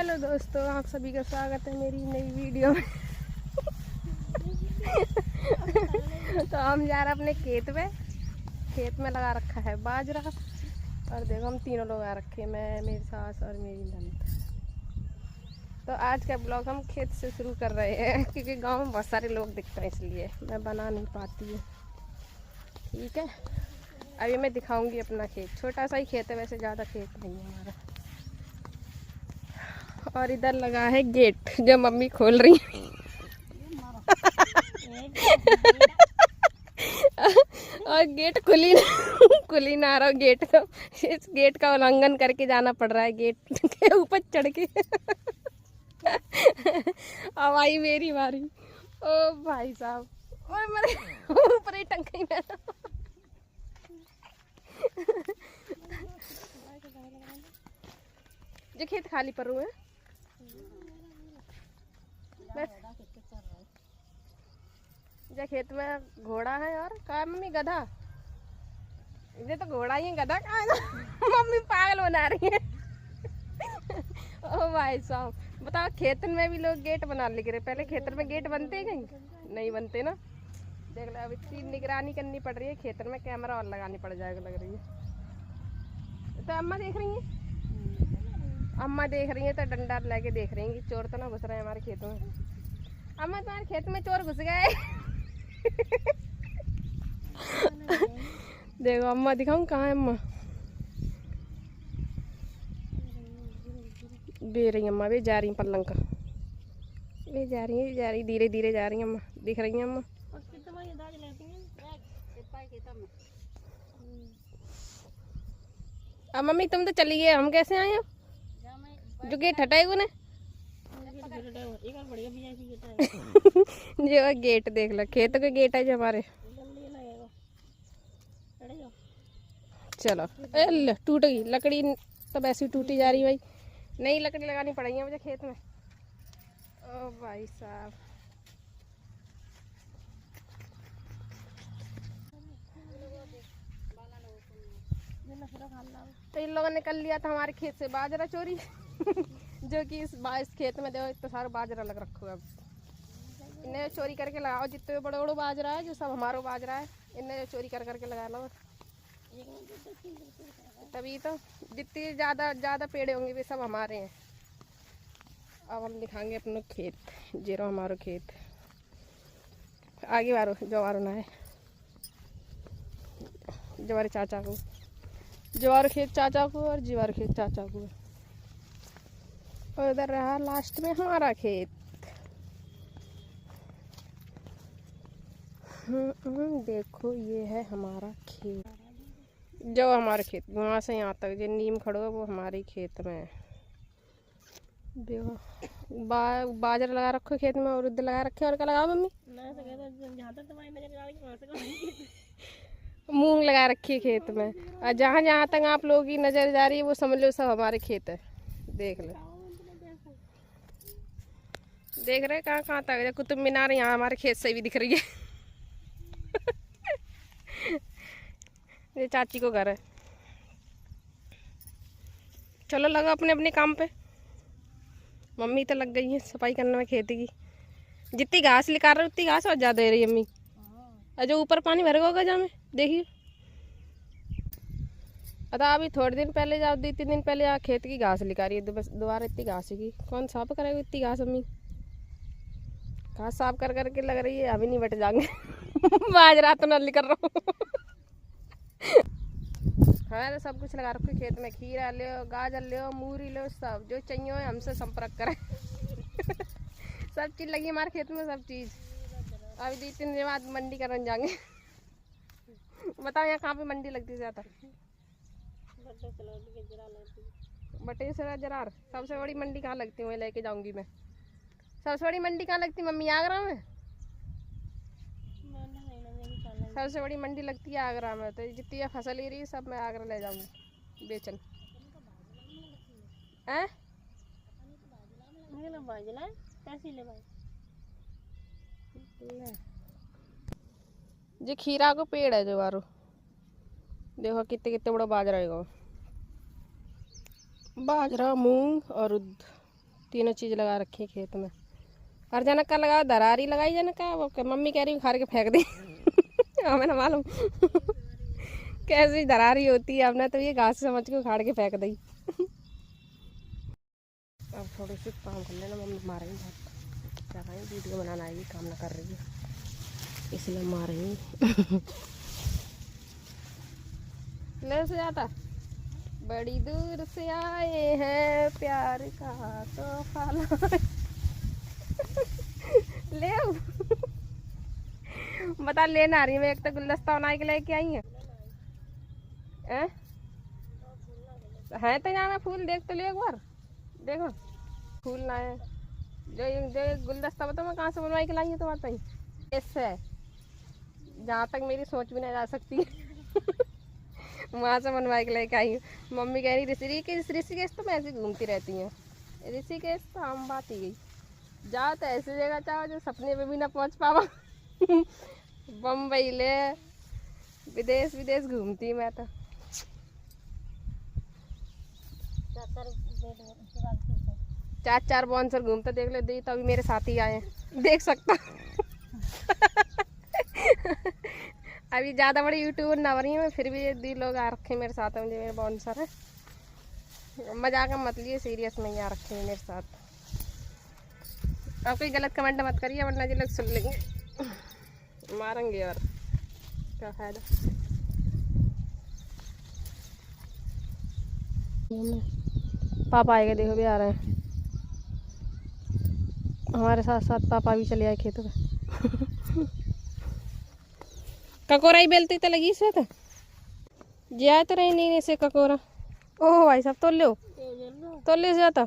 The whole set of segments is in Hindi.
हेलो दोस्तों, आप सभी का स्वागत है मेरी नई वीडियो में। तो हम जा रहे हैं अपने खेत में लगा रखा है बाजरा। और देखो हम तीनों लोग आ रखे हैं, मैं, मेरी सास और मेरी नंद। तो आज का ब्लॉग हम खेत से शुरू कर रहे हैं क्योंकि गांव में बहुत सारे लोग दिखते हैं, इसलिए मैं बना नहीं पाती हूँ। ठीक है, अभी मैं दिखाऊंगी अपना खेत। छोटा सा ही खेत है, वैसे ज़्यादा खेत नहीं है हमारा। और इधर लगा है गेट जो मम्मी खोल रही है। और गेट खुली ना रहा गेट को। इस गेट का उल्लंघन करके जाना पड़ रहा है गेट के ऊपर चढ़ के। अब आई मेरी बारी। ओ भाई साहब, और मेरे ऊपर ही टंकी में। जो खेत खाली पर हुए जो खेत में घोड़ा है। और कहा मम्मी गधा? ये तो घोड़ा ही है, गधा कहाँ है? मम्मी पागल बना रही है। ओ भाई साहब, बताओ खेतन में भी लोग गेट बना ले रहे। पहले खेतन में गेट बनते हैं कहीं? नहीं बनते ना। देख लो, अब इतनी निगरानी करनी पड़ रही है। खेतन में कैमरा और लगानी पड़ जाएगा लग रही है। तो अम्मा देख रही है, अम्मा देख रही है तो डंडा लेके देख रही है कि चोर तो ना घुस रहे हैं हमारे खेतों में। अम्मा तुम्हारे खेत में चोर घुस गए। देखो अम्मा दिखाऊं कहाँ है अम्मा। बे रही अम्मा, वे जा रही पलंग का। वे जा रही धीरे धीरे जा रही अम्मा। दिख रही है अम्मा। अब मम्मी तुम तो चली गए, हम कैसे आए? जो गेट हटाएगा ना। जो गेट देख लो, खेत का गेट है जो हमारे। चलो टूट गई लकड़ी तो वैसे ही टूटी जा रही भाई। नई लकड़ी लगानी पड़ेगी मुझे खेत में। ओ भाई साहब, तो इन लोगों ने कर लिया था हमारे खेत से बाजरा चोरी। जो कि इस खेत में देखो इतना सारा बाजरा लग रखो है। अब इन्हें चोरी करके लगाओ, जितने बड़े बड़े बाजरा है जो सब हमारा बाजरा है, इन्हें चोरी कर करके लगा लो। तभी तो जितनी ज़्यादा पेड़ होंगे वे सब हमारे हैं। अब हम दिखाएंगे अपना खेत। जीरो हमारा खेत आगे वारो जवार ना है। जवार चाचा को, जवार खेत चाचा को और जीवार खेत चाचा को। और इधर रहा लास्ट में हमारा खेत। देखो ये है हमारा खेत, जो हमारे खेत वहाँ से यहाँ तक जो नीम खड़ो है वो हमारे खेत में है। देखो बाजरा लगा रखो खेत में, और उधर लगा रखे। और क्या लगा मम्मी? मूंग लगा रखी है खेत में। और जहाँ जहाँ तक आप लोगों की नजर जा रही है वो समझ लो सब हमारे खेत है। देख लो, देख रहे कहाँ कहाँ तक कुतुब मीनार यहाँ हमारे खेत से भी दिख रही है। ये चाची को घर है। चलो लगा अपने अपने काम पे। मम्मी तो लग गई है सफाई करने में खेत की। जितनी घास निकाल रही उतनी घास और ज्यादा दे रही है अम्मी। और जो ऊपर पानी भरेगा होगा जहाँ में देखिए। अतः अभी थोड़े दिन पहले जाओ, 2-3 दिन पहले यहाँ खेत की घास निकाल रही है। बस दोबारा इतनी घास की कौन साफ करेगा इतनी घास? अम्मी घास साफ कर करके लग रही है अभी नहीं बट जाएंगे। बाजरा तो न कर रहा हूँ। हाँ तो सब कुछ लगा रखो खेत में। खीरा ले, गाजर ले, मूरी ले, सब जो चाहिए हो हमसे संपर्क करें। सब चीज़ लगी हमारे खेत में, सब चीज़। अभी 2-3 दिन बाद मंडी करने जाएंगे। बताओ यहाँ कहाँ पे मंडी लगती है ज़्यादा? बटेसरा जरार। सबसे बड़ी मंडी कहाँ लगती है वही लेके जाऊंगी मैं। सबसे बड़ी मंडी कहाँ लगती है मम्मी? आगरा में। सबसे बड़ी मंडी लगती है आगरा में। तो जितनी ये फसल ले रही है सब मैं आगरा ले जाऊंगी बेचन। हैं? जो खीरा को पेड़ है जो बारो देखो कितने कितने बड़ा बाजरा है। बाजरा, मूंग और उर्द तीनों चीज़ लगा रखी है खेत में। और जनक का लगाओ, दरारी लगाई जनक का, वो मम्मी कह रही उखाड़ के फेंक दी। हमें ना मालूम कैसी दरारी होती है, हमने तो ये घास समझ के उखाड़ के फेंक दी। अब थोड़ी सी काम कर लेना, मम्मी मारेंगी बहुत। क्या कहें, वीडियो बनाना आएगी, काम ना कर रही है इसलिए मारेंगी। ले से जाता, बड़ी दूर से आए हैं प्यार का तोहफा ले आओ। बता लेना आ रही मैं, एक तो गुलदस्ता बना के लेके आई है तो यहाँ फूल देख तो ले एक बार, देखो फूल ना है। जो गुलदस्ता बताओ मैं कहाँ से बनवाई के लाई है, तो बताइए। इससे जहाँ तक मेरी सोच भी नहीं जा सकती वहाँ से बनवा के लेके आई हूँ। मम्मी कह रही ऋषिकेश तो मैं ऐसे घूमती रहती हैं, ऋषिकेश तो हम बात ही गई। जाओ तो ऐसी जगह चाहो जो सपने में भी ना पहुँच पावा। बम्बई ले विदेश विदेश घूमती मैं तो। 4-4 बाउंसर घूमता देख ले दी, तो अभी मेरे साथ ही आए देख सकता। अभी ज़्यादा बड़ी यूट्यूबर ना बनी मैं, फिर भी 2 लोग आ रखे मेरे साथ। मुझे मेरे बाउंसर है, मजाक मत लिए, सीरियस में ही आ रखे हैं मेरे साथ। अब कोई गलत कमेंट मत करिए वरना ये लोग सुन लेंगे, मारेंगे और क्या फायदा। पापा आएगा, देखो भी आ रहे हैं हमारे साथ साथ। पापा भी चले आए खेतों में। ककोरा ही बेलती तो लगी से तो जे आए तो रही नहीं से ककोरा। ओह भाई साहब तोल ले से जाता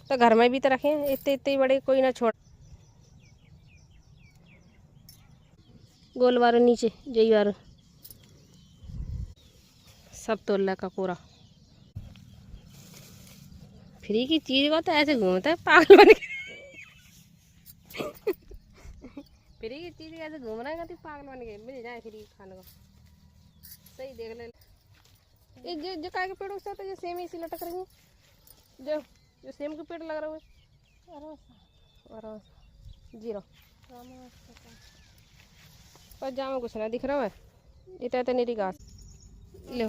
तो घर में भी तो रखे हैं, इतने इतने बड़े कोई ना छोड़। गोल वारो नीचे जई वारो सब तोल रहा ककोरा। फ्री की चीज को तो ऐसे घूमता है पागल बन के। फ्री की चीज ऐसे घूम रहा है, पागल बन के। मिल जाए फ्री खाने को, सही देख ले। ये जो काय के पेड़ उससे तो ये सेम इसी लटक रही है, जो सेम के पेड़ लग रहा है और 0 पर जामा कुछ ना दिख रहा है। इतना तो नहीं घास लो।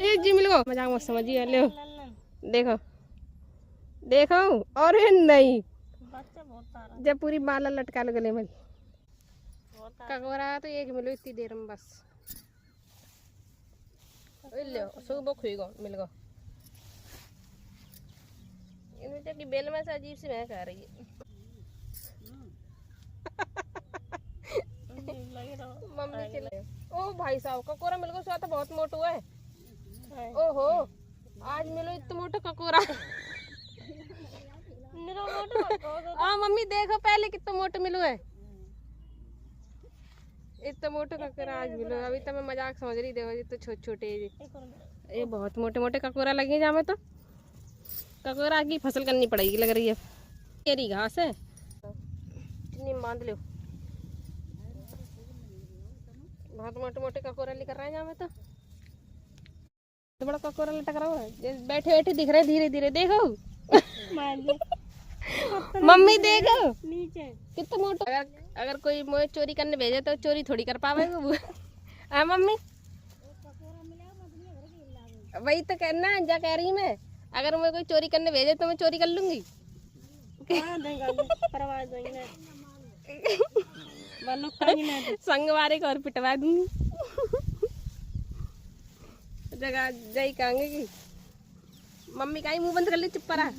एक जी मिल गो, मजाक मत समझिए। ले देखो देखो, और नहीं जब पूरी माला लटका लो गले में। ककोरा तो एक मिलो इतनी देर में बस। ले सुबह खुएगा मिल गो। इनमें बेल में से अजीब सी महक आ रही है। मम्मी के ओ भाई साहब ककोरा मिल गो, तो बहुत मोटू है। ओहो आज मिलो इतना मोटा ककोरा। हाँ मम्मी देखो पहले कितना मोटा मिलो है, इतना मोटा ककोरा आज मिलो। अभी तो मैं मजाक समझ रही, देखो ये तो छोटे छोटे, ये बहुत मोटे मोटे ककोरा लगे जा में। तो ककोरा की फसल करनी पड़ेगी लग रही है। तेरी घास है इतनी बांध लो, बहुत मोटे मोटे ककोरा लेकर रहे हैं जहाँ में। तो बड़ा ककोरा लटक रहा है, बैठे बैठे दिख रहे धीरे धीरे। देखो मम्मी देखो नीचे कितना मोटा। अगर कोई मोए चोरी करने भेजे तो चोरी थोड़ी कर पावेगा। मम्मी वही तो कहना जा कह रही मैं, अगर मैं कोई चोरी करने भेजे तो मैं चोरी कर लूंगी। संग वारे को और पिटवा दूंगी। जगह जाई कहेंगे कि मम्मी का ही मुंह बंद कर ले, चुप रहा।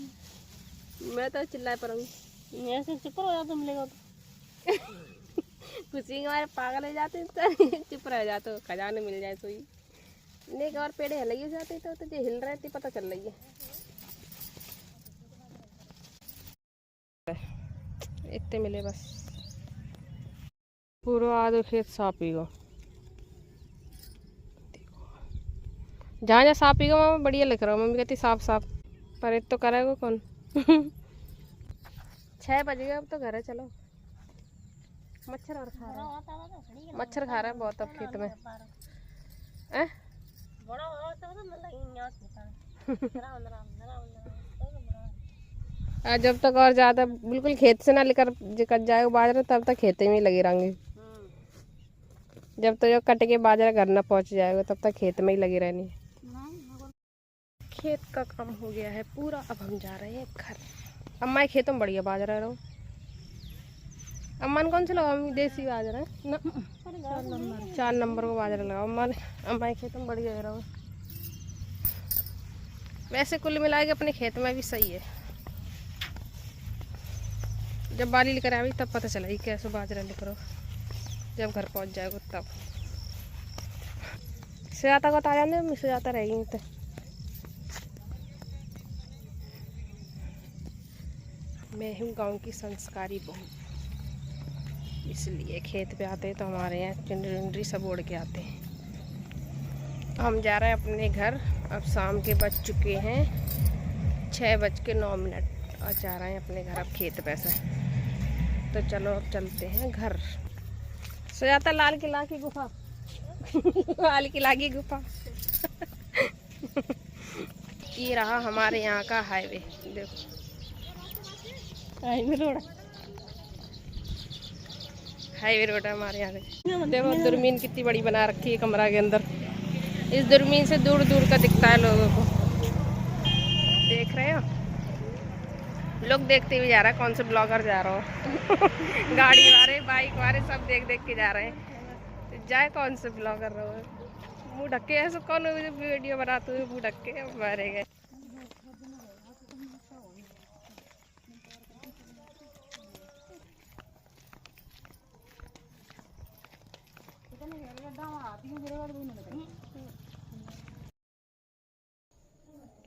मैं तो चिल्लाए पड़ूंगी। ऐसे चुप हो जाते मिलेगा तो खुशी के हमारे पागल हो जाते तो चुप रह जाते, खजाने मिल जाए तो ही नहीं। और पेड़ हिल जाते तो तुझे हिल रहे थे पता चल रही है। इतने मिले बस, पूरा आधो खेत साफ ही गो। जहाँ जहाँ साफ ही गो वहाँ बढ़िया लिख रहा हूँ। मम्मी कहती साफ साफ, पर इत तो करेगा कौन। 6 बज गए, अब तो घर है चलो। मच्छर और खा रहा है, मच्छर खा रहा है बहुत अब खेत में। हैं? जब तक और ज्यादा बिल्कुल खेत से ना लेकर कट जाए बाजरा तब तक खेते में ही लगे रहेंगे। जब तक जो कट के बाजरा घर ना पहुंच जाएगा तब तक खेत में ही लगे रहनी। खेत का काम हो गया है पूरा, अब हम जा रहे हैं घर। अम्मा के खेतों में बढ़िया बाजरा रहो। अम्मा ने कौन सा लगाओ? देसी बाजरा है ना, 4 नंबर को बाजरा लगाओ अम्मा ने। अम्मा के खेतों में बढ़िया रहो। वैसे कुल मिला के अपने खेत में भी सही है। जब बाली लेकर आई तब पता चला कैसे बाजरा लेकर आओ, जब घर पहुंच जाएगा तब। सुजाता को आ जाने, सुजाता रहेगी तो। मैं हूँ गांव की संस्कारी बहू, इसलिए खेत पे आते हैं तो हमारे यहाँ चुनरी सब ओढ़ के आते हैं। हम जा रहे हैं अपने घर। अब शाम के बज चुके हैं 6:09 और जा रहे हैं अपने घर अब खेत पे से। तो चलो अब चलते हैं घर। सुजाता लाल किला की गुफा लाल किला की गुफा ये रहा हमारे यहाँ का हाईवे। देखो हाईवे रोड है हमारे यहाँ से। देखो दूरबीन कितनी बड़ी बना रखी है कमरा के अंदर। इस दूरबीन से दूर दूर का दिखता है लोगों को। देख रहे हो, लोग देखते हुए जा रहा है कौन से ब्लॉगर जा रहा हो गाड़ी वाले बाइक वाले सब देख देख के जा रहे हैं। जाए कौन से ब्लॉगर रहो, मुँह ढक्के ऐसे कौन वीडियो बनाते हुए मुँह ढक्के मारे गए।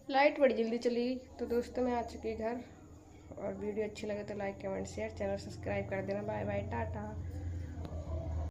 लाइट बड़ी जल्दी चली गई। तो दोस्तों मैं आ चुकी घर, और वीडियो अच्छी लगे तो like comment share, channel subscribe कर देना। Bye bye, Tata.